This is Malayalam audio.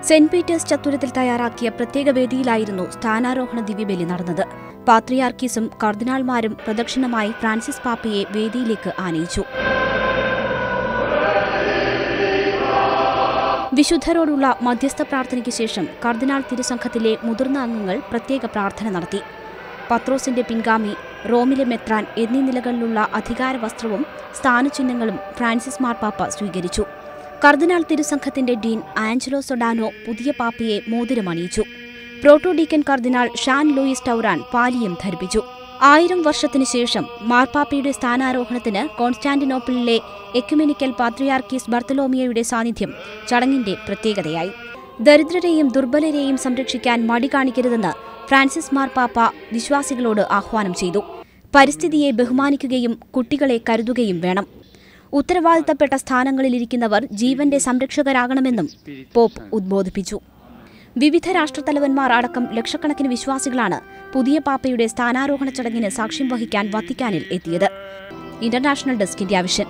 സെന്റ് പീറ്റേഴ്സ് ചത്തുരത്തിൽ തയ്യാറാക്കിയ പ്രത്യേക വേദിയിലായിരുന്നു സ്ഥാനാരോഹണ ദിവ്യബലി നടന്നത്. പാത്രിയാർക്കീസും കർദിനാൾമാരും പ്രദക്ഷിണമായി ഫ്രാൻസിസ് പാപ്പയെ വേദിയിലേക്ക് ആനയിച്ചു. വിശുദ്ധരോടുള്ള മധ്യസ്ഥ പ്രാർത്ഥനയ്ക്ക് ശേഷം കർദിനാൾ തിരുസംഘത്തിലെ മുതിർന്ന അംഗങ്ങൾ പ്രത്യേക പ്രാർത്ഥന നടത്തി. പത്രോസിന്റെ പിൻഗാമി, റോമിലെ മെത്രാൻ എന്നീ നിലകളിലുള്ള അധികാരവസ്ത്രവും സ്ഥാനചിഹ്നങ്ങളും ഫ്രാൻസിസ് മാർപ്പാപ്പ സ്വീകരിച്ചു. കർദിനാൾ തിരുസംഘത്തിന്റെ ഡീൻ ആഞ്ചലോ സൊഡാനോ പുതിയ പാപ്പയെ മോതിരമണിയിച്ചു. പ്രോട്ടോഡീക്കൻ കർദിനാൾ ഷാൻ ലൂയിസ് ടൗറാൻ പാലിയം ധരിപ്പിച്ചു. 1000 വർഷത്തിനു ശേഷം മാർപ്പാപ്പയുടെ സ്ഥാനാരോഹണത്തിന് കോൺസ്റ്റാന്റിനോപ്പിളിലെ എക്യുമെനിക്കൽ പാത്രിയാർക്കീസ് ബർത്തലോമിയോയുടെ സാന്നിധ്യം ചടങ്ങിന്റെ പ്രത്യേകതയായി. ദരിദ്രരെയും ദുർബലരെയും സംരക്ഷിക്കാൻ മടി കാണിക്കരുതെന്ന് ഫ്രാൻസിസ് മാർപ്പാപ്പ വിശ്വാസികളോട് ആഹ്വാനം ചെയ്തു. പരിസ്ഥിതിയെ ബഹുമാനിക്കുകയും കുട്ടികളെ കരുതുകയും വേണം. ഉത്തരവാദിത്തപ്പെട്ട സ്ഥാനങ്ങളിലിരിക്കുന്നവർ ജീവന്റെ സംരക്ഷകരാകണമെന്നും പോപ്പ് ഉദ്ബോധിപ്പിച്ചു. വിവിധ രാഷ്ട്രത്തലവന്മാർ അടക്കം ലക്ഷക്കണക്കിന് വിശ്വാസികളാണ് പുതിയ പാപ്പയുടെ സ്ഥാനാരോഹണ ചടങ്ങിന് സാക്ഷ്യം വഹിക്കാൻ വത്തിക്കാനിൽ എത്തിയത്. International desk, India vision.